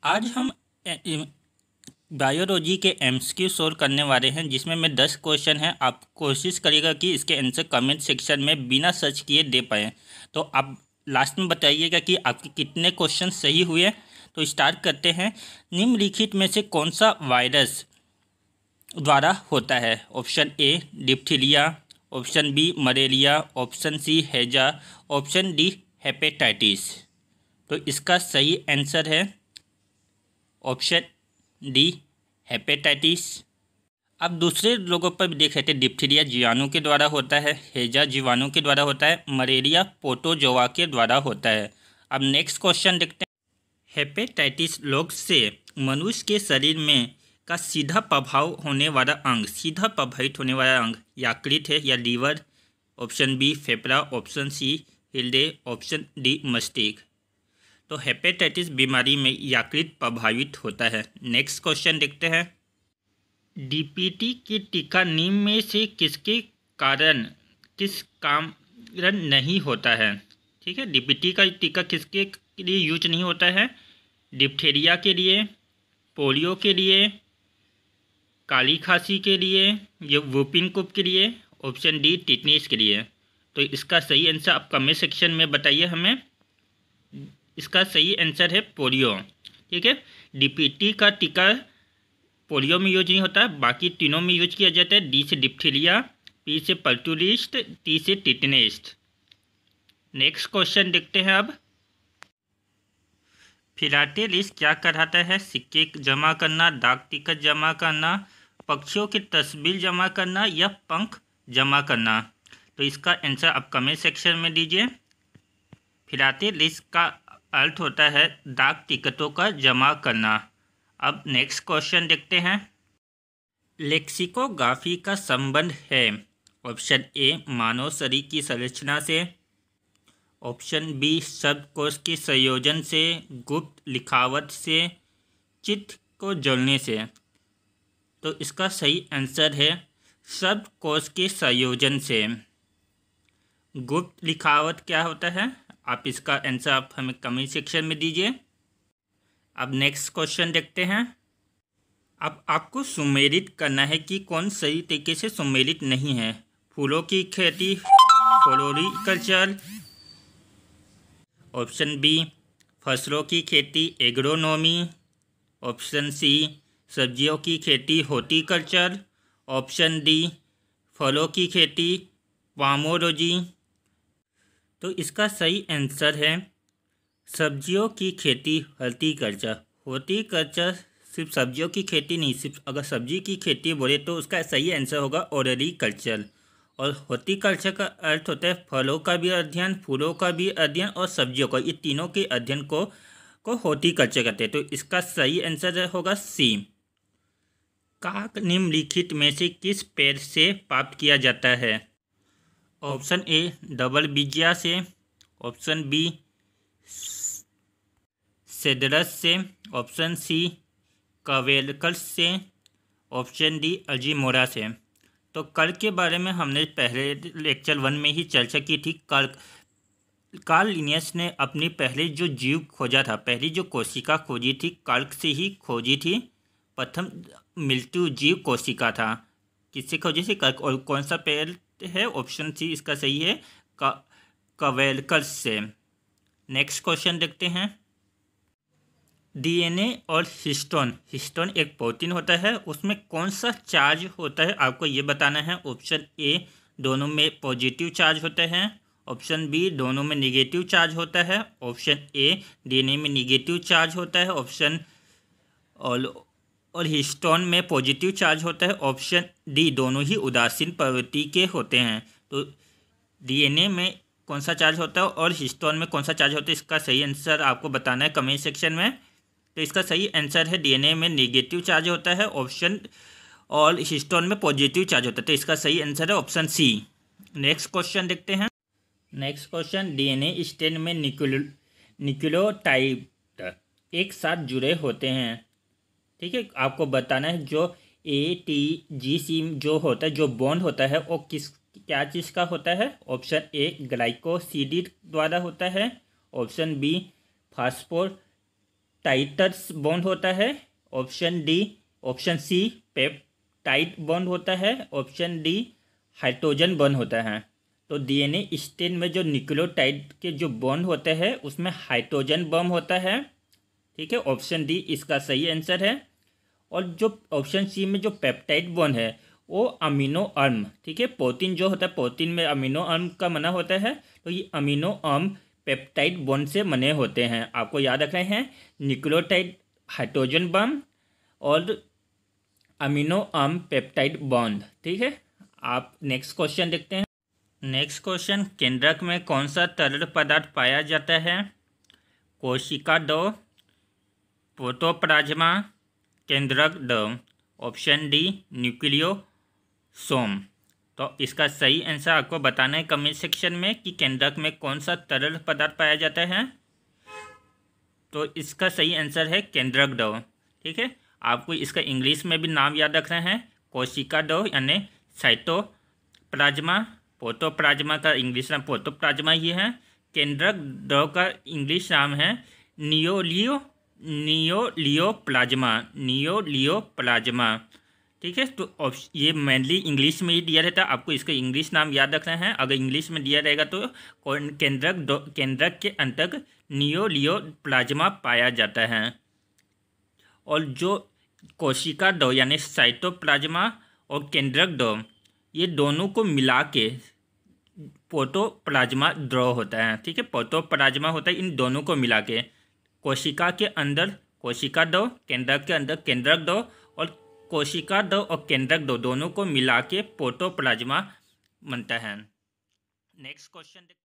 आज हम बायोलॉजी के एमसीक्यू सोल्व करने वाले हैं, जिसमें मैं 10 क्वेश्चन हैं। आप कोशिश करिएगा कि इसके आंसर कमेंट सेक्शन में बिना सर्च किए दे पाएँ। तो आप लास्ट में बताइएगा कि आपके कितने क्वेश्चन सही हुए। तो स्टार्ट करते हैं। निम्नलिखित में से कौन सा वायरस द्वारा होता है? Option A diphtheria, option B malaria, option C हैजा, ऑप्शन डी हेपेटाइटिस। तो इसका सही आंसर है ऑप्शन डी हेपेटाइटिस। अब दूसरे लोगों पर भी देख लेते हैं। डिप्थीरिया जीवाणु के द्वारा होता है, हैजा जीवाणु के द्वारा होता है, मलेरिया प्रोटोजोआ के द्वारा होता है। अब नेक्स्ट क्वेश्चन देखते हैं। हेपेटाइटिस रोग से मनुष्य के शरीर में का सीधा प्रभाव होने वाला अंग, सीधा प्रभावित होने वाला अंग यकृत है या लीवर? ऑप्शन बी फेफड़ा, ऑप्शन सी हृदय, ऑप्शन डी मस्तिष्क। तो हेपेटाइटिस बीमारी में यकृत प्रभावित होता है। नेक्स्ट क्वेश्चन देखते हैं। डीपीटी की टीका निम्न में से किस कारण नहीं होता है? ठीक है, डीपीटी का टीका किसके लिए यूज नहीं होता है? डिप्थीरिया के लिए, पोलियो के लिए, काली खांसी के लिए या वुपिन कुप के लिए, ऑप्शन डी टिटनेस के लिए। तो इसका सही आंसर आप कमेंट सेक्शन में बताइए हमें। इसका सही आंसर है पोलियो। ठीक है, डीपीटी का टीका पोलियो में यूज नहीं होता, बाकी तीनों में यूज किया जाता है। डी से डिप्थीरिया, पी से पर्टुलिस्ट, टी से टिटनेस्ट। नेक्स्ट क्वेश्चन देखते हैं अब। फिलाटेलिस्ट क्या कहलाता है? सिक्के जमा करना, डाक टिकट जमा करना, पक्षियों की तस्वीर जमा करना या पंख जमा करना। तो इसका आंसर आप कमेंट सेक्शन में दीजिए। फिलाटेलिस्ट का अर्थ होता है डाक टिकटों का जमा करना। अब नेक्स्ट क्वेश्चन देखते हैं। लेक्सिकोग्राफी का संबंध है? ऑप्शन ए मानव शरीर की संरचना से, ऑप्शन बी शब्दकोश के संयोजन से, गुप्त लिखावट से, चित्र को जोड़ने से। तो इसका सही आंसर है शब्दकोश के संयोजन से। गुप्त लिखावट क्या होता है? आप इसका आंसर आप हमें कमेंट सेक्शन में दीजिए। अब नेक्स्ट क्वेश्चन देखते हैं। अब आपको सुमेलित करना है कि कौन सही तरीके से सुमेलित नहीं है। फूलों की खेती फ्लोरिकल्चर, ऑप्शन बी फसलों की खेती एग्रोनॉमी, ऑप्शन सी सब्जियों की खेती हॉर्टिकल्चर, ऑप्शन डी फलों की खेती पामोलॉजी। तो इसका सही आंसर है सब्जियों की खेती हॉर्टिकल्चर। हॉर्टिकल्चर सिर्फ सब्जियों की खेती नहीं, सिर्फ अगर सब्जी की खेती बोले तो उसका सही आंसर होगा ओलेरीकल्चर। और हॉर्टिकल्चर का अर्थ होता है फलों का भी अध्ययन, फूलों का भी अध्ययन और सब्जियों का, ये तीनों के अध्ययन को हॉर्टिकल्चर कहते हैं। तो इसका सही आंसर होगा सी। काक निम्नलिखित में से किस पेड़ से प्राप्त किया जाता है? ऑप्शन ए डबल बीजिया से, ऑप्शन बी सेडरस से, ऑप्शन सी कवेलकस से, ऑप्शन डी अजीमोरा से। तो कर्क के बारे में हमने पहले लेक्चर 1 में ही चर्चा की थी। कार्ल लिनियस ने अपनी पहले जो जीव खोजा था, पहली जो कोशिका खोजी थी, कर्क से ही खोजी थी। प्रथम मिलती जीव कोशिका था, किससे खोजी थी? कर्क। और कौन सा पेड़ है? ऑप्शन सी इसका सही है कवेलकस से। नेक्स्ट क्वेश्चन देखते हैं। डीएनए और हिस्टोन, हिस्टोन एक प्रोटीन होता है, उसमें कौन सा चार्ज होता है आपको ये बताना है। ऑप्शन ए दोनों में पॉजिटिव चार्ज होता है, ऑप्शन बी दोनों में निगेटिव चार्ज होता है, ऑप्शन ए डीएनए में निगेटिव चार्ज होता है, ऑप्शन और हिस्टोन में पॉजिटिव चार्ज होता है, ऑप्शन डी दोनों ही उदासीन प्रवृत्ति के होते हैं। तो डीएनए में कौन सा चार्ज होता है और हिस्टोन में कौन सा चार्ज होता है, इसका सही आंसर आपको बताना है कमेंट सेक्शन में। तो इसका सही आंसर है डीएनए में नेगेटिव चार्ज होता है ऑप्शन, और हिस्टोन में पॉजिटिव चार्ज होता है। तो इसका सही आंसर है ऑप्शन सी। नेक्स्ट क्वेश्चन देखते हैं। Next question. डीएनए स्ट्रैंड में न्यूक्लियोटाइड एक साथ जुड़े होते हैं। ठीक है, आपको बताना है जो ATGC जो होता है, जो बॉन्ड होता है, वो क्या चीज़ का होता है। ऑप्शन ए ग्लाइकोसिडिड द्वारा होता है, ऑप्शन बी फास्फोर टाइटस बॉन्ड होता है, option D, option C peptide bond होता है, ऑप्शन डी हाइड्रोजन बॉन्ड होता है। तो डीएनए स्ट्रेन में जो न्यूक्लियोटाइड के जो बॉन्ड होते हैं उसमें हाइड्रोजन बॉन्ड होता है, ठीक है, ऑप्शन डी इसका सही आंसर है। और जो ऑप्शन सी में जो पेप्टाइड बॉन्ड है वो अमीनो अम्ल, ठीक है, प्रोटीन जो होता है प्रोटीन में अमीनो अम्ल का बना होता है, तो ये अमीनो अम्ल पेप्टाइड बॉन्ड से बने होते हैं। आपको याद रखना है न्यूक्लियोटाइड हाइड्रोजन बॉन्ड और अमीनो अम्ल पेप्टाइड बॉन्ड, ठीक है। आप नेक्स्ट क्वेश्चन देखते हैं। नेक्स्ट क्वेश्चन, केंद्रक में कौन सा तरल पदार्थ पाया जाता है? कोशिका द्रव, प्रोटोप्लाज्मा, केंद्रक द्रव, ऑप्शन डी न्यूक्लियोसोम। तो इसका सही आंसर आपको बताना है कमेंट सेक्शन में कि केंद्रक में कौन सा तरल पदार्थ पाया जाता है। तो इसका सही आंसर है केंद्रक द्रव, ठीक है। आपको इसका इंग्लिश में भी नाम याद रखना है, कोशिका द्रव यानी साइटोप्लाज्मा, प्रोटोप्लाज्मा का इंग्लिश नाम प्रोटोप्लाज्मा ही है। केंद्रक द्रव का इंग्लिश नाम है नियोलियोप्लाज्मा, ठीक है। तो ये मेनली इंग्लिश में ही दिया रहता है, आपको इसका इंग्लिश नाम याद रखना है। अगर इंग्लिश में दिया रहेगा तो केंद्रक के अंतर्गत नियोलियोप्लाज्मा पाया जाता है। और जो कोशिका द्रव यानी साइटोप्लाज्मा और केंद्रक द्रव ये दोनों को मिला के प्रोटोप्लाज्मा द्रव होता है, ठीक है। प्रोटोप्लाज्मा होता है इन दोनों को मिला के, कोशिका के अंदर कोशिका द्रव, केंद्रक के अंदर केंद्रक द्रव, और कोशिका द्रव और केंद्रक द्रव दोनों को मिला के प्रोटोप्लाज्मा बनता है। Next question